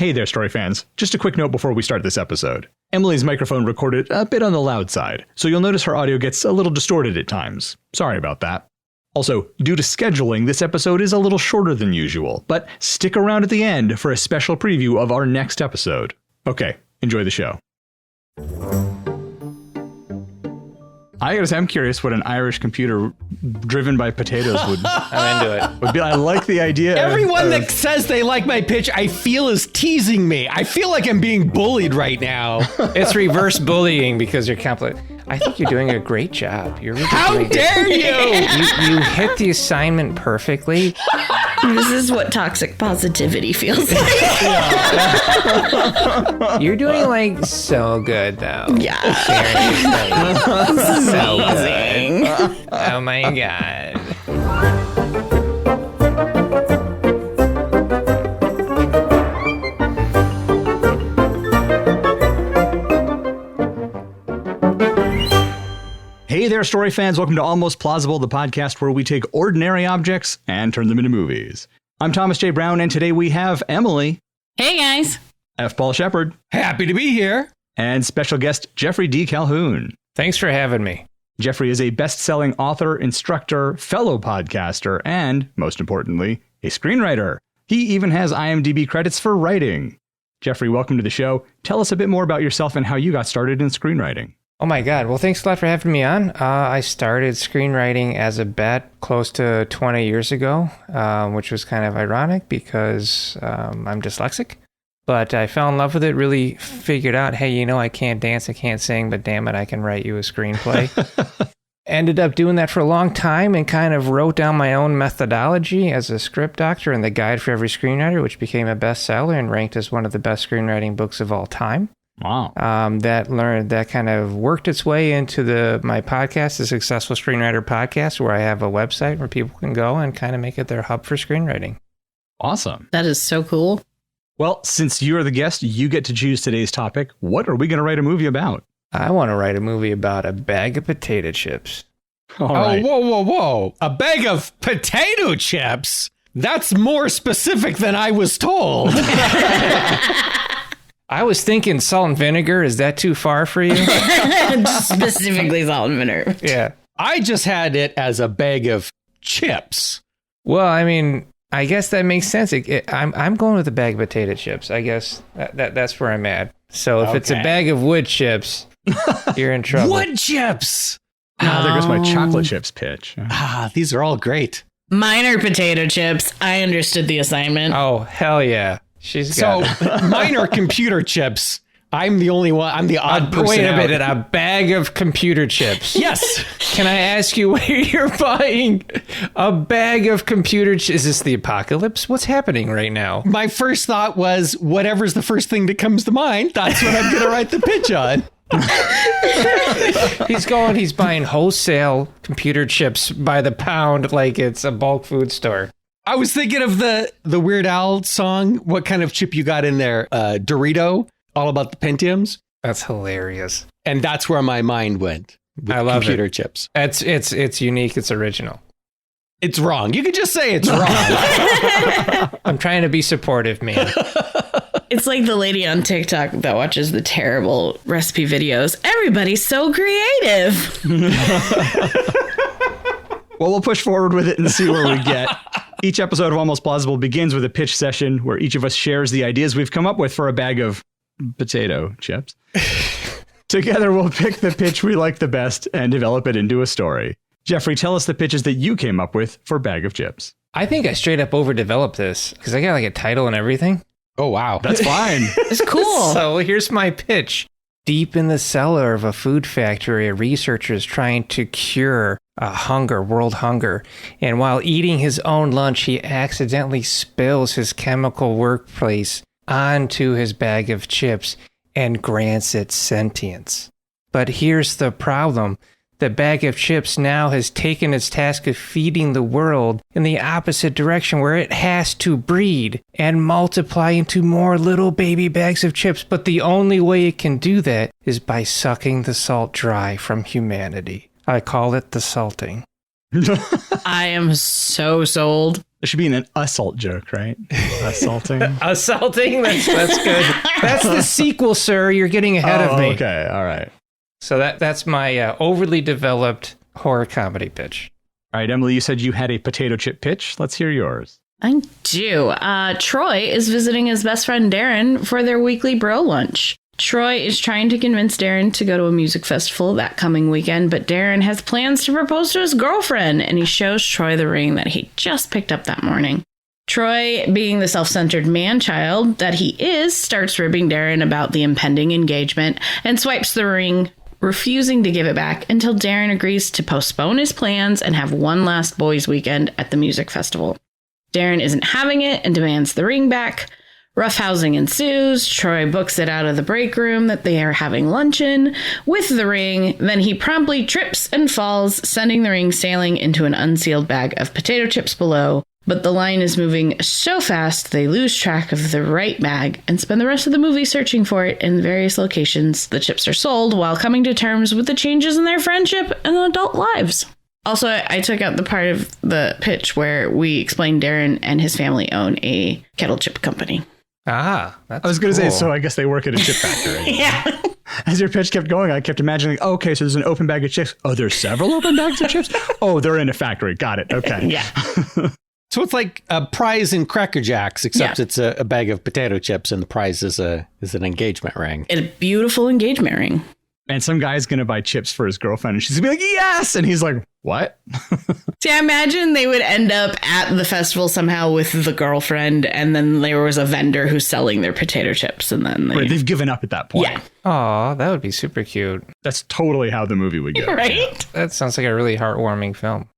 Hey there, story fans. Just a quick note before we start this episode. Emily's microphone recorded a bit on the loud side, so you'll notice her audio gets a little distorted at times. Sorry about that. Also, due to scheduling, this episode is a little shorter than usual, but stick around at the end for a special preview of our next episode. Okay, enjoy the show. I gotta say, I'm curious what an Irish computer driven by potatoes would. I'm into it. Would be. I like the idea. Everyone that says they like my pitch, I feel is teasing me. I feel like I'm being bullied right now. It's reverse bullying because you're complex. I think you're doing a great job. You're really How doing dare you? You hit the assignment perfectly. This is what toxic positivity feels like. You're doing like so good though. Yeah. Seriously. This is So amazing. good. Oh my god. Hey there, story fans. Welcome to Almost Plausible, the podcast where we take ordinary objects and turn them into movies. I'm Thomas J. Brown, and today we have Emily. Hey, guys. F. Paul Shepard. Happy to be here. And special guest Geoffrey D. Calhoun. Thanks for having me. Geoffrey is a best-selling author, instructor, fellow podcaster, and, most importantly, a screenwriter. He even has IMDb credits for writing. Geoffrey, welcome to the show. Tell us a bit more about yourself and how you got started in screenwriting. Oh my god. Well, thanks a lot for having me on. I started screenwriting as a bet close to 20 years ago, which was kind of ironic because I'm dyslexic. But I fell in love with it, really figured out, hey, you know, I can't dance, I can't sing, but damn it, I can write you a screenplay. Ended up doing that for a long time and kind of wrote down my own methodology as a script doctor and the guide for every screenwriter, which became a bestseller and ranked as one of the best screenwriting books of all time. Wow. That kind of worked its way into my podcast, the Successful Screenwriter Podcast, where I have a website where people can go and kind of make it their hub for screenwriting. Awesome. That is so cool. Well, since you're the guest, you get to choose today's topic. What are we going to write a movie about? I want to write a movie about a bag of potato chips. All right. Whoa. A bag of potato chips? That's more specific than I was told. I was thinking salt and vinegar. Is that too far for you? Specifically salt and vinegar. Yeah. I just had it as a bag of chips. Well, I mean, I guess that makes sense. I'm going with a bag of potato chips. I guess that's where I'm at. So if it's a bag of wood chips, you're in trouble. Wood chips! There goes my chocolate chips pitch. These are all great. Mine are potato chips. I understood the assignment. Oh, hell yeah. She's got it. Mine are computer chips. I'm the only one. I'm the odd person. Wait a out. minute. A bag of computer chips. Yes. Can I ask you where you're buying a bag of computer chips? Is this the apocalypse? What's happening right now? My first thought was whatever's the first thing that comes to mind. That's what I'm going to write the pitch on. He's buying wholesale computer chips by the pound like it's a bulk food store. I was thinking of the Weird Al song. What kind of chip you got in there? Dorito, all about the Pentiums. That's hilarious. And that's where my mind went. With I love computer it. chips. It's unique. It's original. It's wrong. You could just say it's wrong. I'm trying to be supportive, man. It's like the lady on TikTok that watches the terrible recipe videos. Everybody's so creative. Well, we'll push forward with it and see where we get. Each episode of Almost Plausible begins with a pitch session where each of us shares the ideas we've come up with for a bag of potato chips. Together, we'll pick the pitch we like the best and develop it into a story. Geoffrey, tell us the pitches that you came up with for Bag of Chips. I think I straight up overdeveloped this because I got like a title and everything. Oh, wow. That's fine. It's cool. So here's my pitch. Deep in the cellar of a food factory, a researcher is trying to cure world hunger. And while eating his own lunch, he accidentally spills his chemical workplace onto his bag of chips and grants it sentience. But here's the problem. The bag of chips now has taken its task of feeding the world in the opposite direction, where it has to breed and multiply into more little baby bags of chips. But the only way it can do that is by sucking the salt dry from humanity. I call it the salting. I am so sold. There should be an assault joke, right? Assaulting. Assaulting? That's good. That's the sequel, sir. You're getting ahead of me. Okay, all right. So that's my overly developed horror comedy pitch. All right, Emily, you said you had a potato chip pitch. Let's hear yours. I do. Troy is visiting his best friend Darren for their weekly bro lunch. Troy is trying to convince Darren to go to a music festival that coming weekend, but Darren has plans to propose to his girlfriend, and he shows Troy the ring that he just picked up that morning. Troy, being the self-centered man-child that he is, starts ribbing Darren about the impending engagement and swipes the ring, refusing to give it back until Darren agrees to postpone his plans and have one last boys' weekend at the music festival. Darren isn't having it and demands the ring back. Roughhousing ensues. Troy books it out of the break room that they are having lunch in with the ring. Then he promptly trips and falls, sending the ring sailing into an unsealed bag of potato chips below. But the line is moving so fast they lose track of the right bag and spend the rest of the movie searching for it in various locations. The chips are sold while coming to terms with the changes in their friendship and adult lives. Also, I took out the part of the pitch where we explained Darren and his family own a kettle chip company. Ah, that's I was going to cool. say, so I guess they work at a chip factory. Yeah. As your pitch kept going, I kept imagining, oh, okay, so there's an open bag of chips. Oh, there's several open bags of chips? Oh, they're in a factory. Got it. Okay. Yeah. So it's like a prize in Cracker Jacks, except Yeah. it's a bag of potato chips, and the prize is an engagement ring. A beautiful engagement ring. And some guy's going to buy chips for his girlfriend, and she's going to be like, yes! And he's like, what? See, I imagine they would end up at the festival somehow with the girlfriend, and then there was a vendor who's selling their potato chips, and then they... Right, they've given up at that point. Yeah. Aw, that would be super cute. That's totally how the movie would go. Right? That sounds like a really heartwarming film.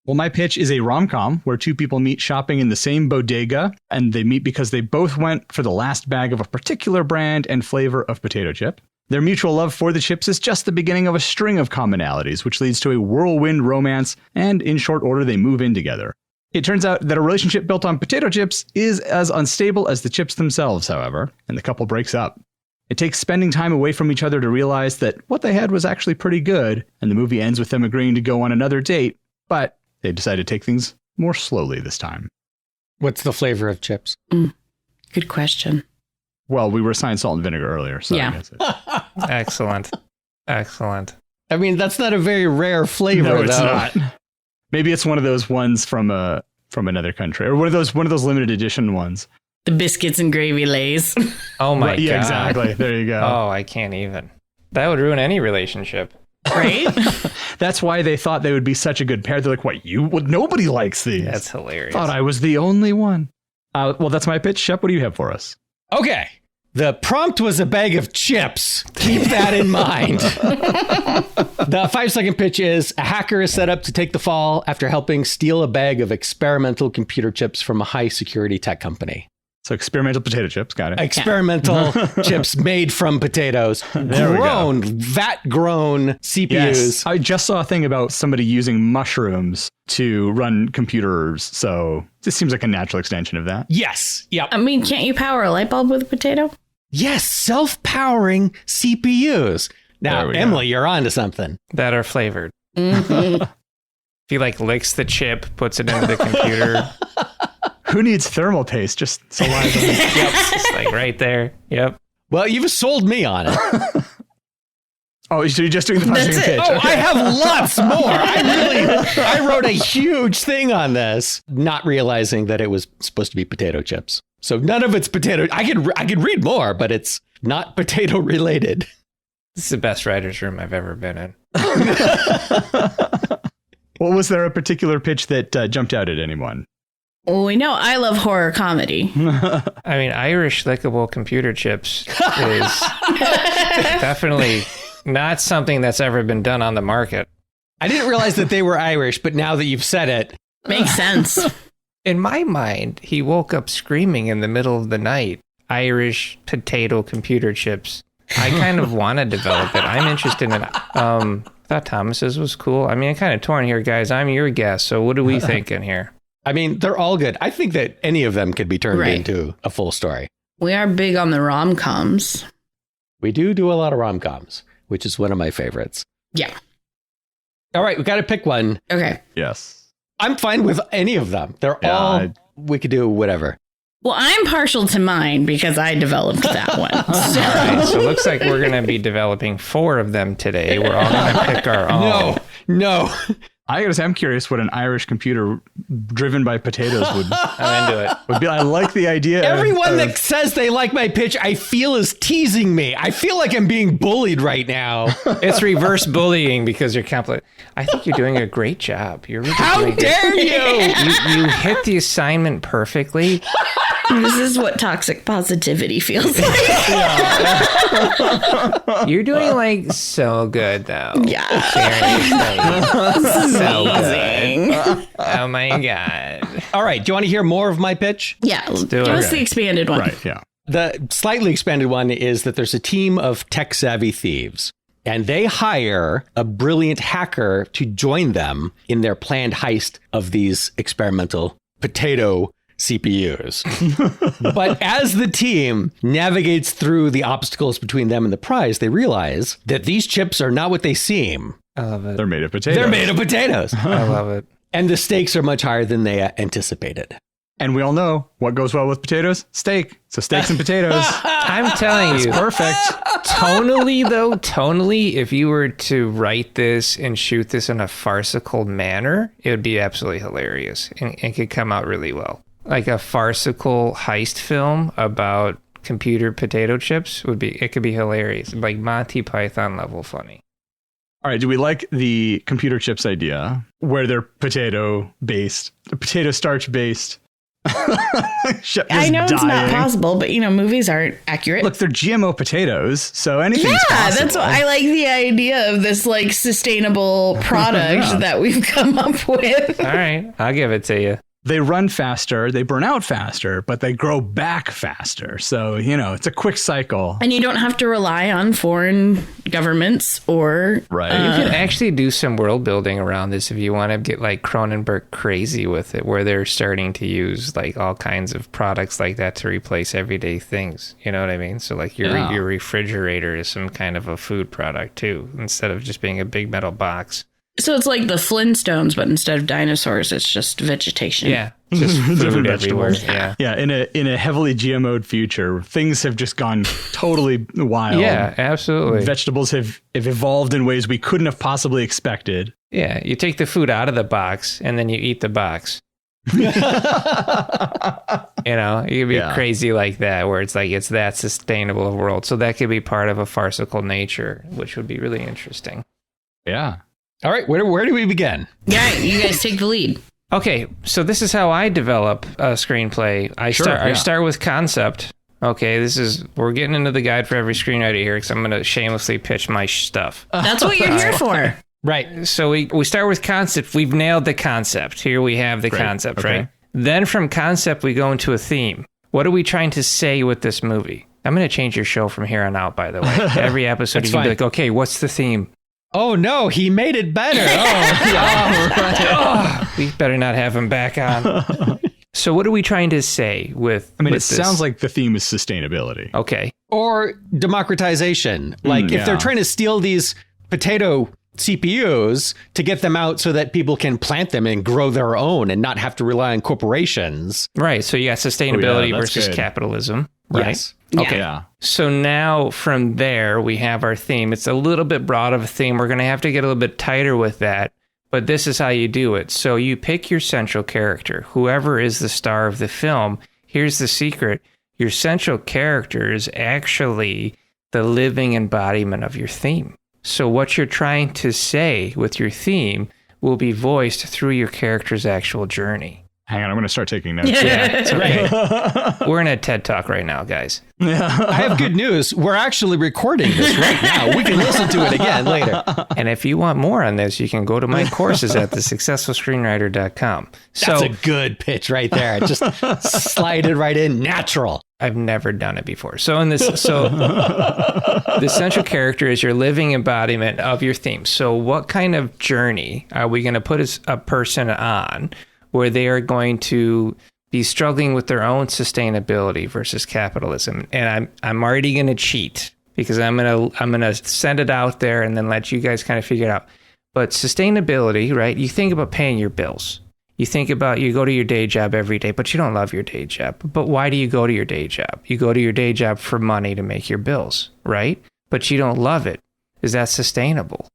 Well, my pitch is a rom-com where two people meet shopping in the same bodega, and they meet because they both went for the last bag of a particular brand and flavor of potato chip. Their mutual love for the chips is just the beginning of a string of commonalities, which leads to a whirlwind romance, and in short order, they move in together. It turns out that a relationship built on potato chips is as unstable as the chips themselves, however, and the couple breaks up. It takes spending time away from each other to realize that what they had was actually pretty good, and the movie ends with them agreeing to go on another date, but they decide to take things more slowly this time. What's the flavor of chips? Good question. Well, we were assigned salt and vinegar earlier, so Yeah. I guess it... Excellent. Excellent. I mean, that's not a very rare flavor, No, it's though. not. Maybe it's one of those ones from another country, or one of those limited edition ones. The biscuits and gravy lays. Oh my Right, God. yeah, exactly. There you go. Oh, I can't even. That would ruin any relationship. Right? That's why they thought they would be such a good pair. They're like, what, you? Well, nobody likes these. That's hilarious. Thought I was the only one. Well, that's my pitch. Shep, what do you have for us? Okay. The prompt was a bag of chips. Keep that in mind. The 5-second pitch is a hacker is set up to take the fall after helping steal a bag of experimental computer chips from a high security tech company. So experimental potato chips. Got it. Experimental chips made from potatoes, There we go. vat-grown CPUs. Yes. I just saw a thing about somebody using mushrooms to run computers. So this seems like a natural extension of that. Yes. Yep. I mean, can't you power a light bulb with a potato? Yes. Self-powering CPUs. There Now, we go. Emily, you're on to something. That are flavored. Mhm. If he licks the chip, puts it into the computer. Who needs thermal paste? Just saliva. Yep. Just right there. Yep. Well, you've sold me on it. Oh, so you're just doing the That's first it. pitch. Oh, I have lots more. I wrote a huge thing on this, not realizing that it was supposed to be potato chips. So none of it's potato. I could read more, but it's not potato related. This is the best writer's room I've ever been in. Well, was there a particular pitch that jumped out at anyone? Well, we know I love horror comedy. I mean, Irish lickable computer chips is definitely not something that's ever been done on the market. I didn't realize that they were Irish, but now that you've said it, Makes sense. In my mind, he woke up screaming in the middle of the night, Irish potato computer chips. I kind of want to develop it. I'm interested in it. I thought Thomas's was cool. I mean, I'm kind of torn here, guys. I'm your guest. So what are we thinking here? I mean, they're all good. I think that any of them could be turned Right. into a full story. We are big on the rom-coms. We do a lot of rom-coms, which is one of my favorites. Yeah. All right, we got to pick one. Okay. Yes. I'm fine with any of them. They're all, we could do whatever. Well, I'm partial to mine because I developed that one. All right, so it looks like we're going to be developing 4 of them today. We're all going to pick our own. No. I gotta say, I'm curious what an Irish computer driven by potatoes would. I'm into it. Would be. I like the idea. Everyone that says they like my pitch, I feel is teasing me. I feel like I'm being bullied right now. It's reverse bullying because you're complex. I think you're doing a great job. You're really How doing dare you? You hit the assignment perfectly. This is what toxic positivity feels like. You're doing like so good though. Yeah. Seriously. So Amazing. good. Oh my God. All right. Do you want to hear more of my pitch? Yeah, do it. give us the expanded one. Right. Yeah. The slightly expanded one is that there's a team of tech-savvy thieves, and they hire a brilliant hacker to join them in their planned heist of these experimental potato CPUs. But as the team navigates through the obstacles between them and the prize, they realize that these chips are not what they seem. I love it. They're made of potatoes. They're made of potatoes. I love it. And the stakes are much higher than they anticipated. And we all know what goes well with potatoes? Steak. So steaks and potatoes. I'm telling you. Perfect. Tonally, if you were to write this and shoot this in a farcical manner, it would be absolutely hilarious. And it could come out really well. Like a farcical heist film about computer potato chips it could be hilarious. Like Monty Python level funny. All right. Do we like the computer chips idea where they're potato starch based? I know it's not possible, but movies aren't accurate. Look, they're GMO potatoes, so anything's possible. That's why I like the idea of this like sustainable product that we've come up with. All right, I'll give it to you. They run faster, they burn out faster, but they grow back faster. So, it's a quick cycle. And you don't have to rely on foreign governments or... Right. You can actually do some world building around this if you want to get like Cronenberg crazy with it, where they're starting to use like all kinds of products like that to replace everyday things. You know what I mean? So like your refrigerator is some kind of a food product too, instead of just being a big metal box. So it's like the Flintstones, but instead of dinosaurs, it's just vegetation. Yeah, just food everywhere. vegetables. Yeah, in a heavily GMO'd future, things have just gone totally wild. Yeah, absolutely. Vegetables have evolved in ways we couldn't have possibly expected. Yeah, you take the food out of the box and then you eat the box. You could be crazy like that, where it's like it's that sustainable a world. So that could be part of a farcical nature, which would be really interesting. Yeah. All right, where do we begin? Yeah, you guys take the lead. Okay, so this is how I develop a screenplay. I start with concept. Okay, we're getting into the guide for every screenwriter here because I'm going to shamelessly pitch my stuff. That's what you're here for. Right. So we start with concept. We've nailed the concept. Here we have the concept, okay. Right? Then from concept, we go into a theme. What are we trying to say with this movie? I'm going to change your show from here on out, by the way. Every episode, you can be like, okay, what's the theme? Oh, no, he made it better. We better not have him back on. So what are we trying to say with it this? Sounds like the theme is sustainability. Okay. Or democratization. Like if they're trying to steal these potato CPUs to get them out so that people can plant them and grow their own and not have to rely on corporations. Right. So you got sustainability versus good. capitalism. Right. Yes. Okay. Yeah. So now from there, we have our theme. It's a little bit broad of a theme. We're going to have to get a little bit tighter with that. But this is how you do it. So you pick your central character, whoever is the star of the film. Here's the secret. Your central character is actually the living embodiment of your theme. So what you're trying to say with your theme will be voiced through your character's actual journey. Hang on, I'm going to start taking notes. Yeah, it's okay. We're in a TED Talk right now, guys. I have good news. We're actually recording this right now. We can listen to it again later. And if you want more on this, you can go to my courses at thesuccessfulscreenwriter.com. That's a good pitch right there. Just slide it right in, natural. I've never done it before. The central character is your living embodiment of your theme. So what kind of journey are we going to put a person on where they are going to be struggling with their own sustainability versus capitalism? And I'm already going to cheat because I'm going to send it out there and then let you guys kind of figure it out. But sustainability, right? You think about paying your bills. You think about, you go to your day job every day, but you don't love your day job. But why do you go to your day job? You go to your day job for money to make your bills, right? But you don't love it. Is that sustainable?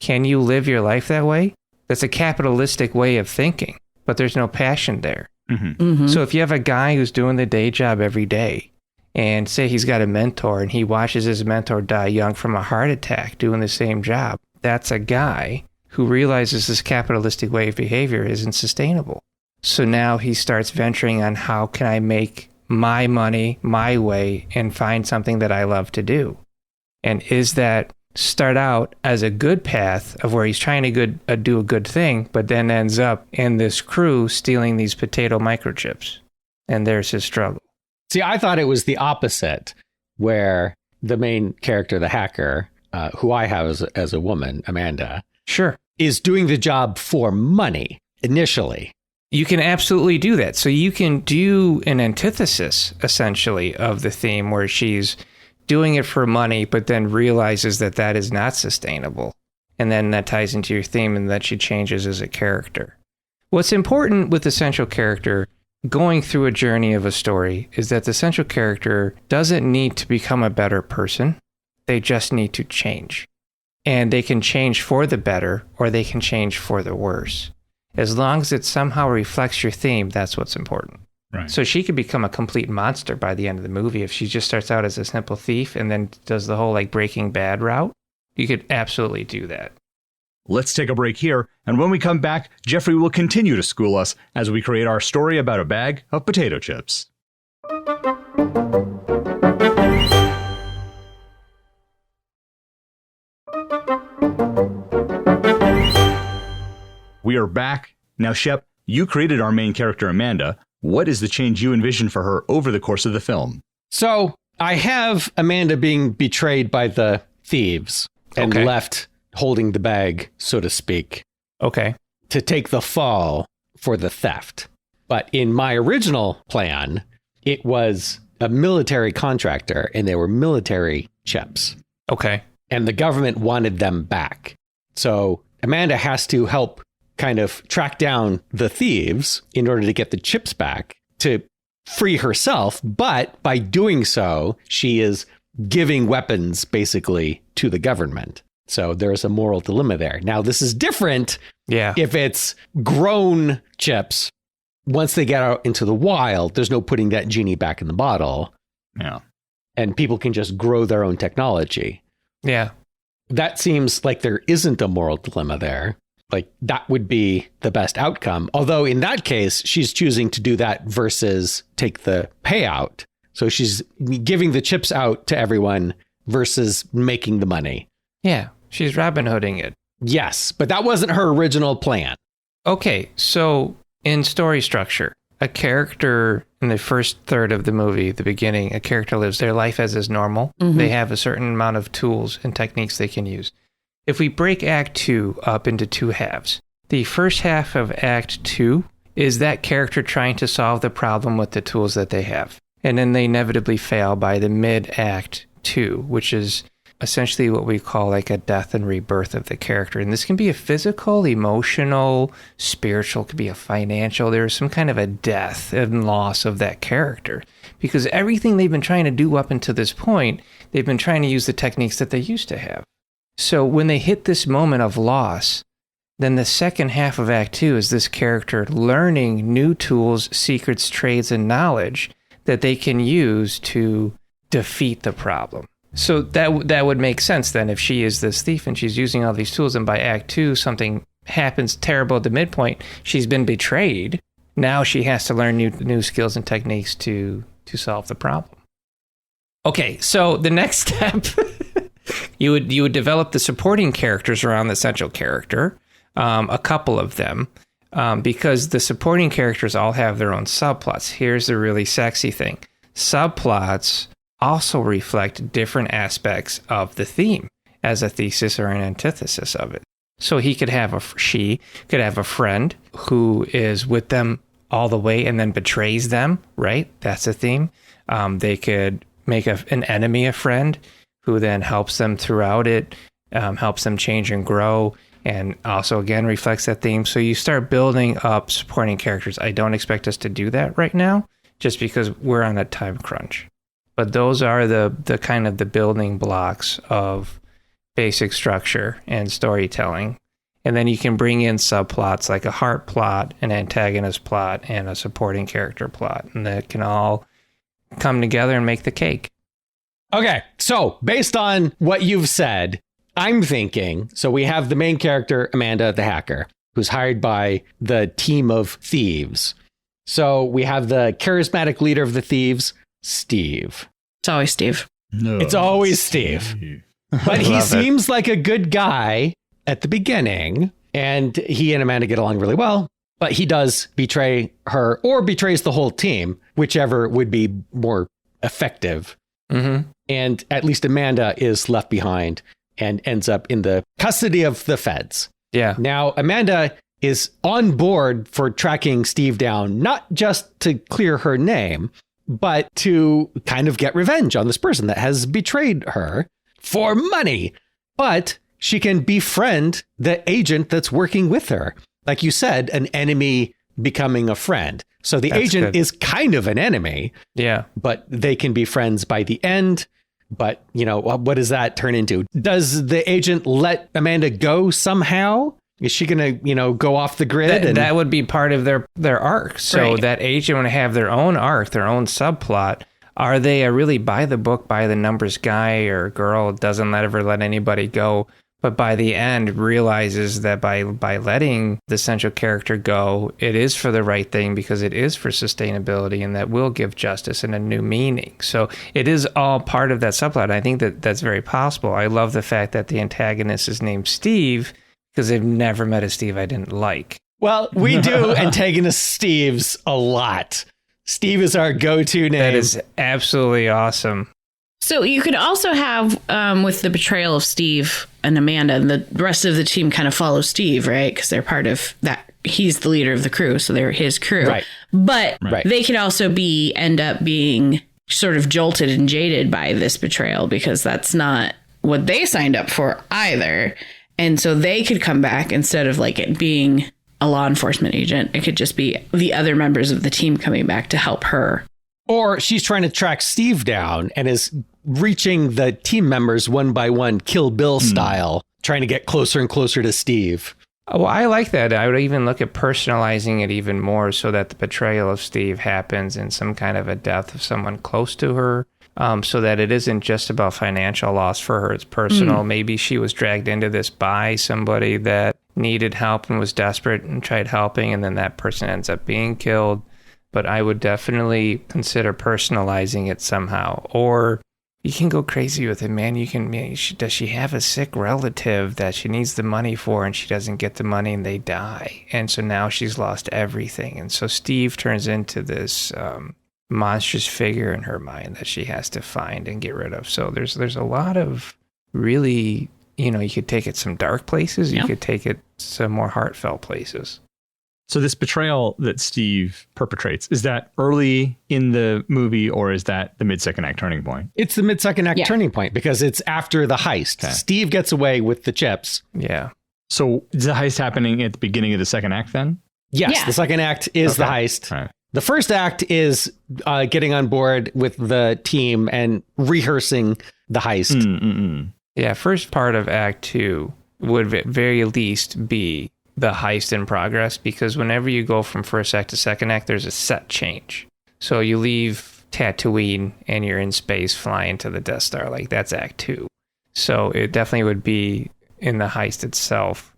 Can you live your life that way? That's a capitalistic way of thinking, but there's no passion there. So if you have a guy who's doing the day job every day, and say he's got a mentor and he watches his mentor die young from a heart attack doing the same job, that's a guy who realizes this capitalistic way of behavior isn't sustainable. So now he starts venturing on, how can I make my money my way and find something that I love to do? And is that start out as a good path of where he's trying to do a good thing, but then ends up in this crew stealing these potato microchips? And there's his struggle. See, I thought it was the opposite, where the main character, the hacker, who I have as a woman, Amanda, Sure. is doing the job for money initially. You can absolutely do that. So you can do an antithesis, essentially, of the theme where she's doing it for money, but then realizes that that is not sustainable. And then that ties into your theme and that she changes as a character. What's important with the central character going through a journey of a story is that the central character doesn't need to become a better person. They just need to change. And they can change for the better, or they can change for the worse. As long as it somehow reflects your theme, that's what's important. Right. So she could become a complete monster by the end of the movie if she just starts out as a simple thief and then does the whole like Breaking Bad route. You could absolutely do that. Let's take a break here, and when we come back, Geoffrey will continue to school us as we create our story about a bag of potato chips. We are back. Now, Shep, you created our main character, Amanda. What is the change you envision for her over the course of the film? So I have Amanda being betrayed by the thieves and left holding the bag, so to speak, Okay. to take the fall for the theft. But in my original plan, it was a military contractor and they were military chips. Okay. And the government wanted them back. So Amanda has to help kind of track down the thieves in order to get the chips back to free herself. But by doing so, she is giving weapons basically to the government. So there's a moral dilemma there. Now, this is different if it's grown chips. Once they get out into the wild, there's no putting that genie back in the bottle. Yeah. And people can just grow their own technology. Yeah. That seems like there isn't a moral dilemma there. Like, that would be the best outcome. Although in that case, she's choosing to do that versus take the payout. So she's giving the chips out to everyone versus making the money. Yeah. She's Robin Hooding it. Yes, but that wasn't her original plan. Okay. So in story structure, a character in the first third of the movie, the beginning, a character lives their life as is normal. They have a certain amount of tools and techniques they can use. If we break Act 2 up into two halves, the first half of Act 2 is that character trying to solve the problem with the tools that they have. And then they inevitably fail by the mid-Act 2, which is essentially what we call like a death and rebirth of the character. And this can be a physical, emotional, spiritual, it could be a financial. There's some kind of a death and loss of that character. Because everything they've been trying to do up until this point, they've been trying to use the techniques that they used to have. So when they hit this moment of loss, then the second half of Act 2 is this character learning new tools, secrets, trades, and knowledge that they can use to defeat the problem. So that would make sense then if she is this thief and she's using all these tools, and by Act 2 something happens terrible at the midpoint, she's been betrayed. Now she has to learn new skills and techniques to solve the problem. Okay, so the next step, you would develop the supporting characters around the central character, a couple of them, because the supporting characters all have their own subplots. Here's the really sexy thing. Subplots also reflect different aspects of the theme as a thesis or an antithesis of it. So she could have a friend who is with them all the way and then betrays them, right? That's a theme. They could make an enemy a friend who then helps them throughout it. helps them change and grow, and also again reflects that theme. So you start building up supporting characters. I don't expect us to do that right now, just because we're on a time crunch. But those are the kind of the building blocks of basic structure and storytelling. And then you can bring in subplots like a heart plot, an antagonist plot, and a supporting character plot. And that can all come together and make the cake. Okay, so based on what you've said, I'm thinking, so we have the main character, Amanda the hacker, who's hired by the team of thieves. So we have the charismatic leader of the thieves, Steve. It's always Steve. No, It's always Steve. But he seems like a good guy at the beginning, and he and Amanda get along really well. But he does betray her, or betrays the whole team, whichever would be more effective. Mm-hmm. And at least Amanda is left behind and ends up in the custody of the feds. Yeah. Now, Amanda is on board for tracking Steve down, not just to clear her name, but to kind of get revenge on this person that has betrayed her for money. But she can befriend the agent that's working with her. Like you said, an enemy becoming a friend. So the agent is kind of an enemy. Yeah. But they can be friends by the end. But, you know, what does that turn into? Does the agent let Amanda go somehow? Is she going to, you know, go off the grid? That would be part of their arc. So Right. that agent would have their own arc, their own subplot. Are they a really by the book, by the numbers guy or girl, doesn't ever let anybody go, but by the end realizes that by letting the central character go, it is for the right thing because it is for sustainability, and that will give justice and a new meaning. So it is all part of that subplot. I think that's very possible. I love the fact that the antagonist is named Steve because I've never met a Steve I didn't like. Well, we do antagonist Steves a lot. Steve is our go-to name. That is absolutely awesome. So you could also have, with the betrayal of Steve and Amanda, and the rest of the team kind of follows Steve, right? Because they're part of that. He's the leader of the crew, so they're his crew. Right. But Right. they could also end up being sort of jolted and jaded by this betrayal because that's not what they signed up for either. And so they could come back instead of like it being a law enforcement agent. It could just be the other members of the team coming back to help her. Or she's trying to track Steve down and is reaching the team members one by one, Kill Bill style, trying to get closer and closer to Steve. Well, I like that. I would even look at personalizing it even more so that the betrayal of Steve happens in some kind of a death of someone close to her, so that it isn't just about financial loss for her. It's personal. Maybe she was dragged into this by somebody that needed help and was desperate and tried helping, and then that person ends up being killed. But I would definitely consider personalizing it somehow. Or you can go crazy with it, man. Does she have a sick relative that she needs the money for and she doesn't get the money and they die? And so now she's lost everything. And so Steve turns into this monstrous figure in her mind that she has to find and get rid of. So there's a lot of really, you could take it some dark places. You could take it some more heartfelt places. So this betrayal that Steve perpetrates, is that early in the movie or is that the mid-second act turning point? It's the mid-second act turning point because it's after the heist. Okay. Steve gets away with the chips. Yeah. So is the heist happening at the beginning of the second act then? Yes, Yeah. the second act is the heist. Right. The first act is getting on board with the team and rehearsing the heist. Yeah, first part of Act 2 would at very least be the heist in progress, because whenever you go from first act to second act, there's a set change. So you leave Tatooine and you're in space flying to the Death Star. Like, that's Act 2. So it definitely would be in the heist itself.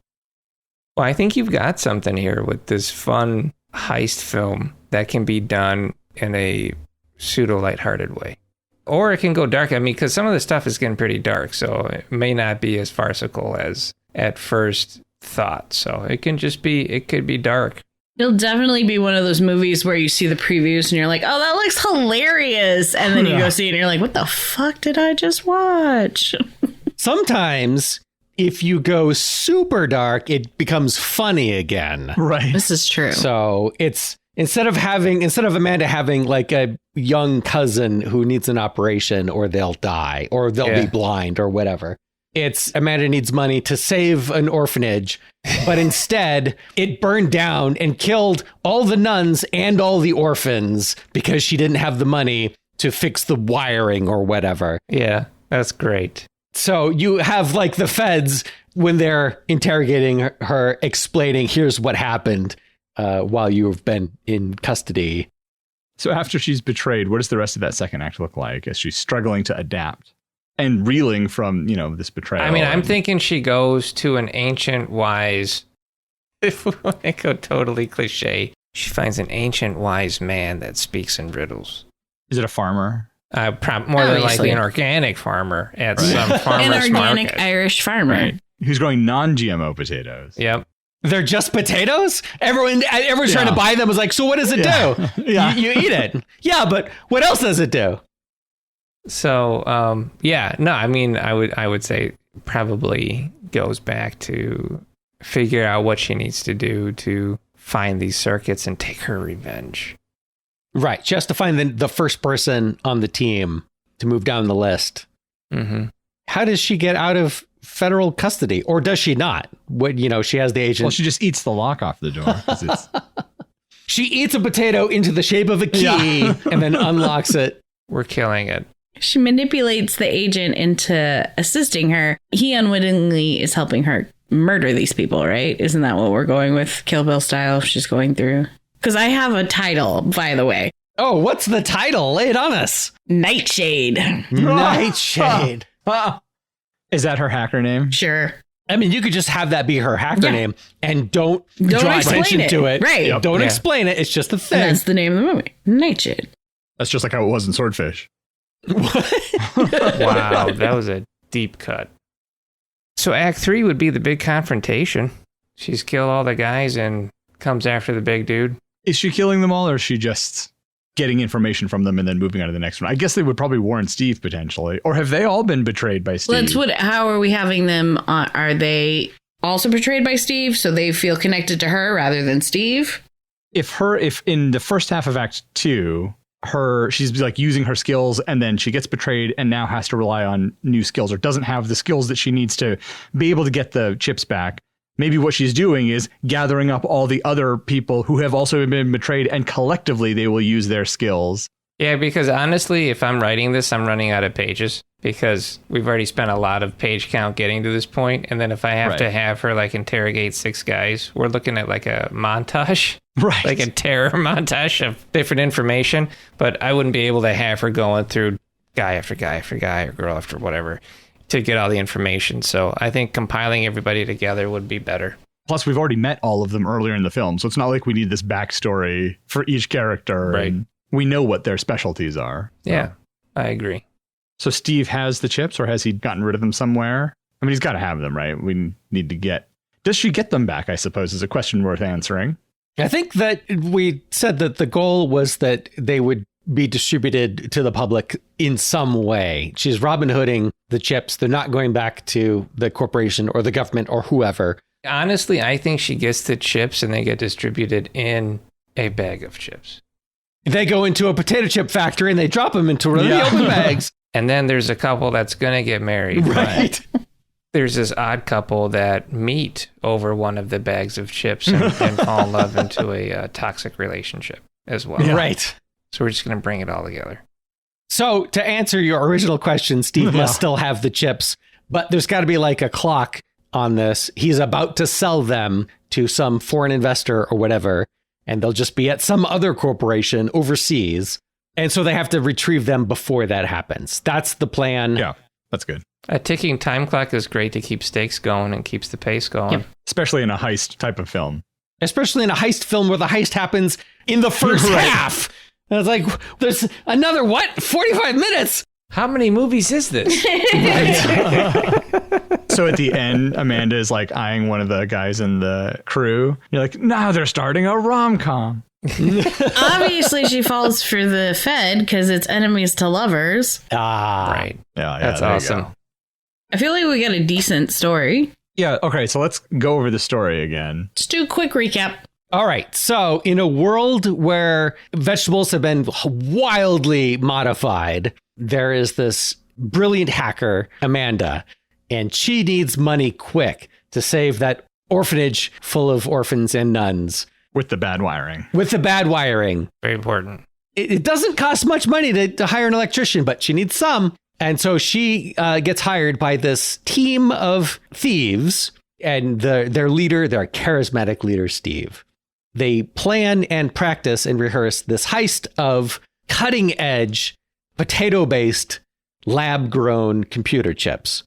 Well, I think you've got something here with this fun heist film that can be done in a pseudo lighthearted way. Or it can go dark. I mean, because some of the stuff is getting pretty dark, so it may not be as farcical as at first thought. So it could be dark. It'll definitely be one of those movies where you see the previews and you're like, oh, that looks hilarious. And then you go see it and you're like, what the fuck did I just watch? Sometimes if you go super dark, it becomes funny again. Right. This is true. So it's instead of Amanda having like a young cousin who needs an operation or they'll die or they'll be blind or whatever. it's Amanda needs money to save an orphanage, but instead it burned down and killed all the nuns and all the orphans because she didn't have the money to fix the wiring or whatever. Yeah, that's great. So you have like the feds, when they're interrogating her, explaining, here's what happened while you've been in custody. So after she's betrayed, what does the rest of that second act look like as she's struggling to adapt and reeling from, this betrayal? I mean, I'm thinking she goes to an ancient wise, if we want to go totally cliche, she finds an ancient wise man that speaks in riddles. Is it a farmer? More than likely an organic farmer at some farmer's market. An organic Irish farmer. Right. Who's growing non-GMO potatoes. Yep. They're just potatoes? Everyone's trying to buy them was like, so what does it do? Yeah. You eat it. Yeah, but what else does it do? So, I would say probably goes back to figure out what she needs to do to find these circuits and take her revenge. Right. Just to find the first person on the team to move down the list. Mm-hmm. How does she get out of federal custody? Or does she not? She has the agent. Well, she just eats the lock off the door. 'Cause it's... She eats a potato into the shape of a key and then unlocks it. We're killing it. She manipulates the agent into assisting her. He unwittingly is helping her murder these people, right? Isn't that what we're going with? Kill Bill style, she's going through. Because I have a title, by the way. Oh, what's the title? Lay it on us. Nightshade. Nightshade. Is that her hacker name? Sure. I mean, you could just have that be her hacker name and don't draw explain attention it. to it. Right. Yep. Don't explain it. It's just a thing. And that's the name of the movie. Nightshade. That's just like how it was in Swordfish. Wow, that was a deep cut. So Act 3 would be the big confrontation. She's killed all the guys and comes after the big dude. Is she killing them all, or is she just getting information from them and then moving on to the next one? I guess they would probably warn Steve potentially. Or have they all been betrayed by Steve? How are we having them? Are they also betrayed by Steve, so they feel connected to her rather than Steve? If in the first half of Act 2, she's like using her skills and then she gets betrayed and now has to rely on new skills or doesn't have the skills that she needs to be able to get the chips back. Maybe what she's doing is gathering up all the other people who have also been betrayed and collectively they will use their skills. Yeah, because honestly, if I'm writing this, I'm running out of pages because we've already spent a lot of page count getting to this point. And then if I have to have her like interrogate 6 guys, we're looking at like a montage, right? Like a terror montage of different information. But I wouldn't be able to have her going through guy after guy after guy or girl after whatever to get all the information. So I think compiling everybody together would be better. Plus, we've already met all of them earlier in the film, so it's not like we need this backstory for each character. Right. And we know what their specialties are. Yeah, I agree. So Steve has the chips, or has he gotten rid of them somewhere? I mean, he's got to have them, right? We need to get... Does she get them back, I suppose, is a question worth answering. I think that we said that the goal was that they would be distributed to the public in some way. She's Robin Hooding the chips. They're not going back to the corporation or the government or whoever. Honestly, I think she gets the chips and they get distributed in a bag of chips. They go into a potato chip factory and they drop them into one of the open bags. And then there's a couple that's going to get married. Right. There's this odd couple that meet over one of the bags of chips and fall in love into a toxic relationship as well. Yeah. Right. So we're just going to bring it all together. So to answer your original question, Steve must still have the chips, but there's got to be like a clock on this. He's about to sell them to some foreign investor or whatever, and they'll just be at some other corporation overseas. And so they have to retrieve them before that happens. That's the plan. Yeah, that's good. A ticking time clock is great to keep stakes going and keeps the pace going. Yep. Especially in a heist type of film. Especially in a heist film where the heist happens in the first half. And it's like, there's another, 45 minutes? How many movies is this? So at the end, Amanda is like eyeing one of the guys in the crew. You're like, now they're starting a rom-com. Obviously, she falls for the Fed because it's enemies to lovers. Right. Yeah, that's awesome. I feel like we got a decent story. Yeah, okay, so let's go over the story again. Just do a quick recap. All right. So in a world where vegetables have been wildly modified, there is this brilliant hacker, Amanda, and she needs money quick to save that orphanage full of orphans and nuns. With the bad wiring. With the bad wiring. Very important. It doesn't cost much money to hire an electrician, but she needs some. And so she gets hired by this team of thieves and their leader, their charismatic leader, Steve. They plan and practice and rehearse this heist of cutting edge, potato-based, lab-grown computer chips.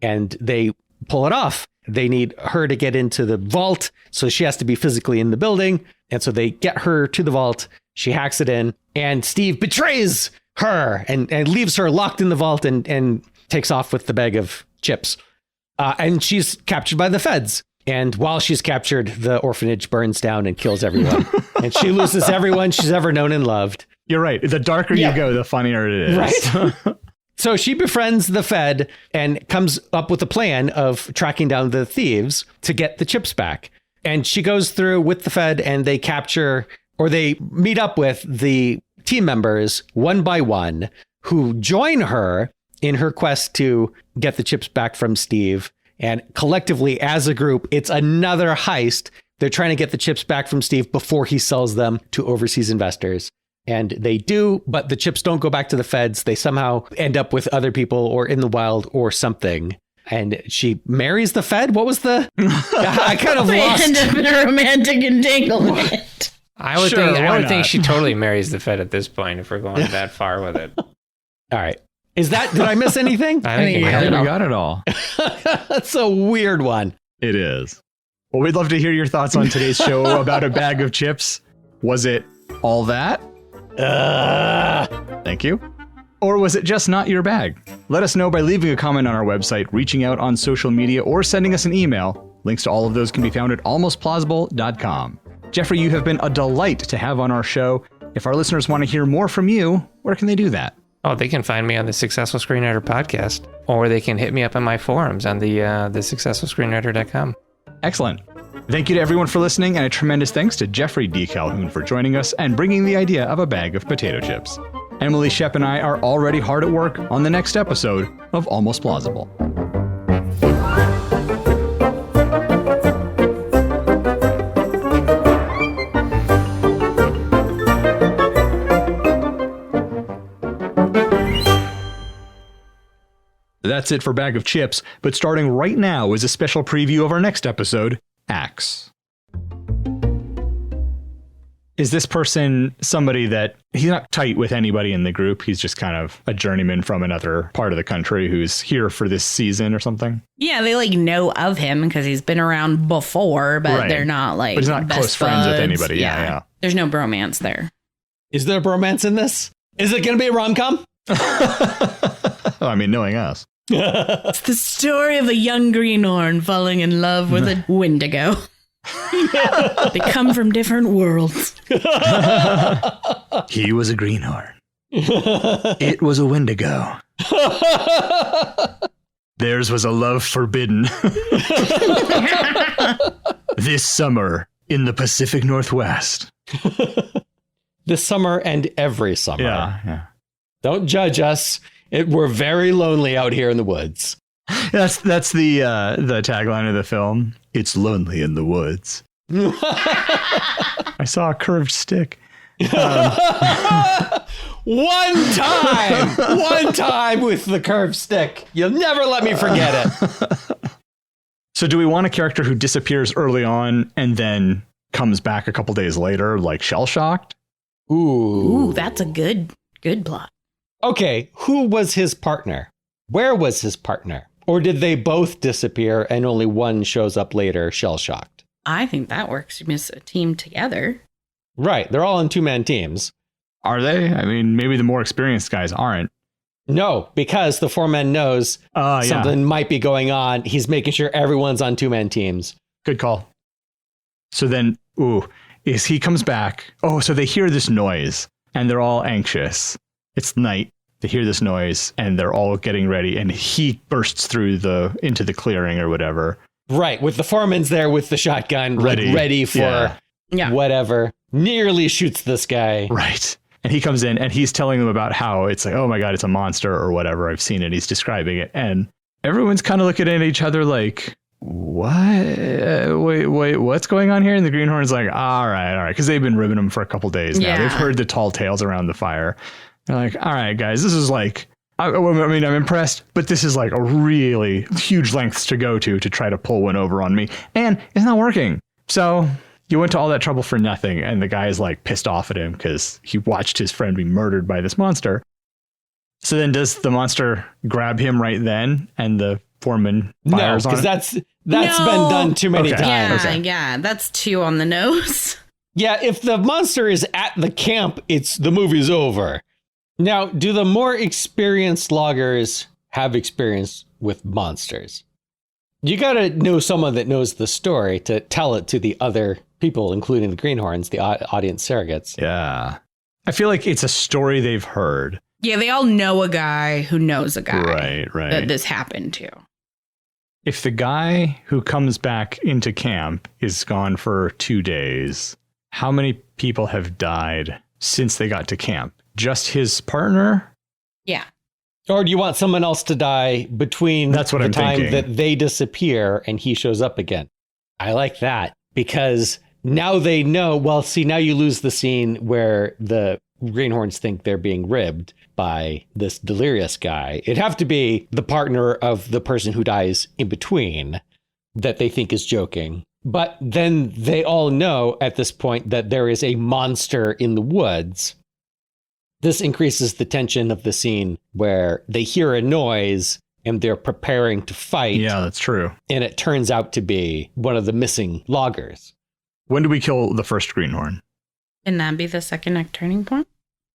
And they pull it off. They need her to get into the vault, so she has to be physically in the building. And so they get her to the vault. She hacks it in, and Steve betrays her and leaves her locked in the vault and takes off with the bag of chips. And she's captured by the feds. And while she's captured, the orphanage burns down and kills everyone. And she loses everyone she's ever known and loved. You're right. The darker you go, the funnier it is. Right. So she befriends the Fed and comes up with a plan of tracking down the thieves to get the chips back. And she goes through with the Fed and they capture, or they meet up with the team members one by one who join her in her quest to get the chips back from Steve. And collectively, as a group, it's another heist. They're trying to get the chips back from Steve before he sells them to overseas investors. And they do, but the chips don't go back to the feds. They somehow end up with other people or in the wild or something. And she marries the Fed? What was the... I kind of They lost... end up in a romantic entanglement. I would Sure, why think not? she totally marries the Fed at this point if we're going that far with it. All right. Did I miss anything? I think you you got got it it all. We got it all. That's a weird one. It is. Well, we'd love to hear your thoughts on today's show about a bag of chips. Was it all that? Thank you. Or was it just not your bag? Let us know by leaving a comment on our website, reaching out on social media, or sending us an email. Links to all of those can be found at almostplausible.com. Geoffrey, you have been a delight to have on our show. If our listeners want to hear more from you, where can they do that? Oh, they can find me on the Successful Screenwriter podcast, or they can hit me up in my forums on the successfulscreenwriter.com. Excellent. Thank you to everyone for listening, and a tremendous thanks to Geoffrey D. Calhoun for joining us and bringing the idea of a bag of potato chips. Emily, Shep, and I are already hard at work on the next episode of Almost Plausible. That's it for Bag of Chips, but starting right now is a special preview of our next episode, Axe. Is this person somebody that he's not tight with anybody in the group? He's just kind of a journeyman from another part of the country who's here for this season or something? Yeah, they like know of him because he's been around before, but Right. they're not like But he's not best close friends with buds. anybody. Yeah. There's no bromance there. Is there a bromance in this? Is it going to be a rom-com? Oh, I mean, knowing us. It's the story of a young greenhorn falling in love with a Wendigo. They come from different worlds. He was a greenhorn. It was a Wendigo. Theirs was a love forbidden. This summer in the Pacific Northwest. This summer and every summer. Yeah. Don't judge us. We're very lonely out here in the woods. That's the tagline of the film. It's lonely in the woods. I saw a curved stick. One time with the curved stick. You'll never let me forget it. So do we want a character who disappears early on and then comes back a couple days later, like shell-shocked? Ooh, that's a good plot. Okay, who was his partner? Where was his partner? Or did they both disappear and only one shows up later, shell-shocked? I think that works. You miss a team together. Right, they're all in two-man teams. Are they? I mean, maybe the more experienced guys aren't. No, because the foreman knows something might be going on. He's making sure everyone's on two-man teams. Good call. So then, is he comes back. Oh, so they hear this noise and they're all anxious. It's night. They hear this noise and they're all getting ready. And he bursts through into the clearing or whatever. Right, with the foreman's there with the shotgun, ready for whatever. Nearly shoots this guy. Right. And he comes in and he's telling them about how it's like, oh my God, it's a monster or whatever. I've seen it. He's describing it. And everyone's kind of looking at each other like, what? Wait, what's going on here? And the greenhorn's like, all right. Because they've been ribbing them for a couple days now. Yeah. They've heard the tall tales around the fire. They're like, all right, guys, this is like, I mean, I'm impressed, but this is like a really huge lengths to go to try to pull one over on me. And it's not working. So you went to all that trouble for nothing. And the guy is like pissed off at him because he watched his friend be murdered by this monster. So then does the monster grab him right then? And the foreman fires on him? Because that's been done too many times. Yeah, that's too on the nose. Yeah, if the monster is at the camp, the movie's over. Now, do the more experienced loggers have experience with monsters? You got to know someone that knows the story to tell it to the other people, including the greenhorns, the audience surrogates. Yeah. I feel like it's a story they've heard. Yeah, they all know a guy who knows a guy Right. that this happened to. If the guy who comes back into camp is gone for 2 days, how many people have died since they got to camp? Just his partner? Yeah. Or do you want someone else to die between That's what the I'm time thinking. that they disappear and he shows up again? I like that because now they know. Well, see, now you lose the scene where the greenhorns think they're being ribbed by this delirious guy. It'd have to be the partner of the person who dies in between that they think is joking. But then they all know at this point that there is a monster in the woods. This increases the tension of the scene where they hear a noise and they're preparing to fight. Yeah, that's true. And it turns out to be one of the missing loggers. When do we kill the first greenhorn? Can that be the second act turning point?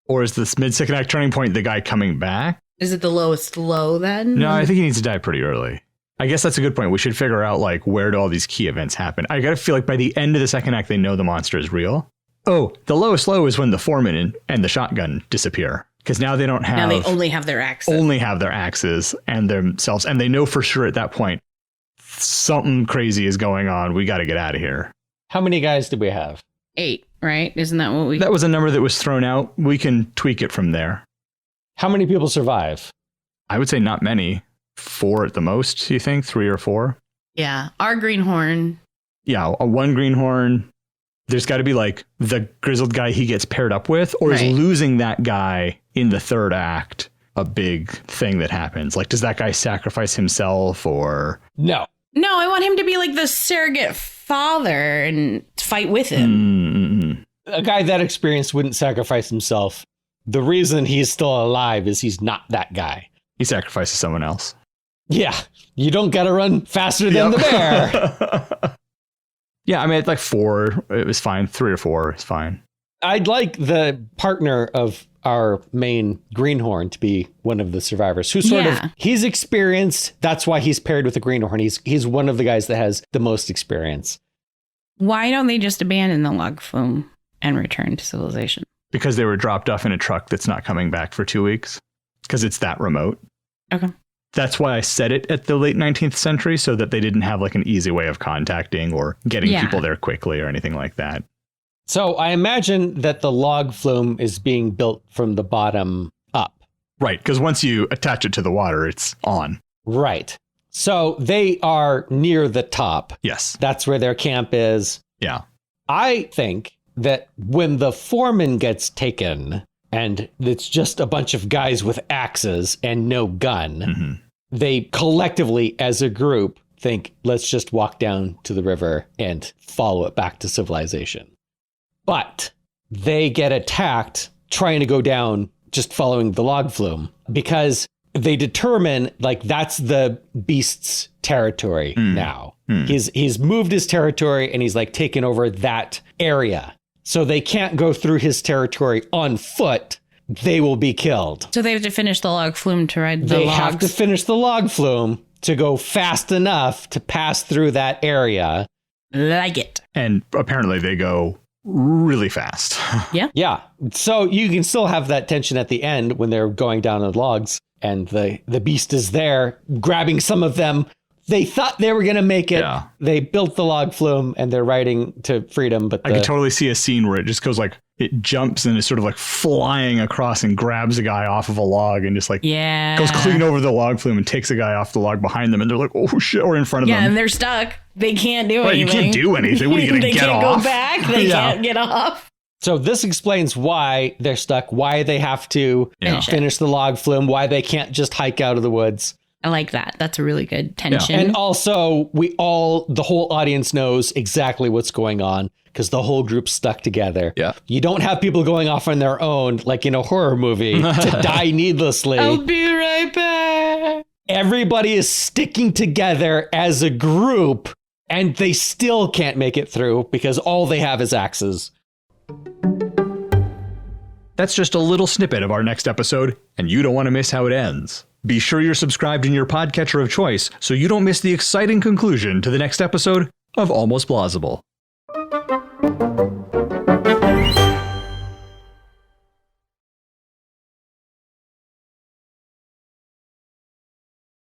Or is this mid-second act turning point the guy coming back? Is it the lowest low then? No, I think he needs to die pretty early. I guess that's a good point. We should figure out like where do all these key events happen. I gotta feel like by the end of the second act, they know the monster is real. Oh, the lowest low is when the foreman and the shotgun disappear. Because now they don't have... Now they only have their axes. Only have their axes and themselves. And they know for sure at that point, something crazy is going on. We got to get out of here. How many guys did we have? 8, right? Isn't that what we... That was a number that was thrown out. We can tweak it from there. How many people survive? I would say not many. 4 at the most, do you think? 3 or 4? Yeah. Our greenhorn. Yeah, a 1 greenhorn. There's got to be like the grizzled guy he gets paired up with, or is losing that guy in the third act a big thing that happens? Like, does that guy sacrifice himself or... No. No, I want him to be like the surrogate father and fight with him. A guy that experienced wouldn't sacrifice himself. The reason he's still alive is he's not that guy. He sacrifices someone else. Yeah. You don't got to run faster than the bear. Yeah, I mean, like 4, it was fine. 3 or 4 is fine. I'd like the partner of our main greenhorn to be one of the survivors who sort of, he's experienced. That's why he's paired with a greenhorn. He's one of the guys that has the most experience. Why don't they just abandon the log flume and return to civilization? Because they were dropped off in a truck that's not coming back for 2 weeks. Because it's that remote. Okay. That's why I said it at the late 19th century, so that they didn't have like an easy way of contacting or getting people there quickly or anything like that. So I imagine that the log flume is being built from the bottom up. Right, because once you attach it to the water, it's on. Right. So they are near the top. Yes. That's where their camp is. Yeah. I think that when the foreman gets taken and it's just a bunch of guys with axes and no gun, they collectively as a group think, let's just walk down to the river and follow it back to civilization. But they get attacked trying to go down just following the log flume because they determine like that's the beast's territory now. He's moved his territory and he's like taken over that area. So they can't go through his territory on foot. They will be killed. So they have to finish the log flume to ride the They logs. have to finish the log flume to go fast enough to pass through that area. Like it. And apparently they go really fast. Yeah. So you can still have that tension at the end when they're going down the logs and the beast is there grabbing some of them, They thought they were going to make it. Yeah. They built the log flume and they're riding to freedom. But I could totally see a scene where it just goes like, it jumps and is sort of like flying across and grabs a guy off of a log and just like goes clean over the log flume and takes a guy off the log behind them. And they're like, oh shit, or in front of them. Yeah, and they're stuck. They can't do anything. You can't do anything. What are you going to get off? They can't go back. They can't get off. So this explains why they're stuck, why they have to finish the log flume, why they can't just hike out of the woods. I like that. That's a really good tension. And also, the whole audience knows exactly what's going on because the whole group's stuck together. Yeah. You don't have people going off on their own, like in a horror movie, to die needlessly. I'll be right back. Everybody is sticking together as a group, and they still can't make it through because all they have is axes. That's just a little snippet of our next episode, and you don't want to miss how it ends. Be sure you're subscribed in your podcatcher of choice so you don't miss the exciting conclusion to the next episode of Almost Plausible.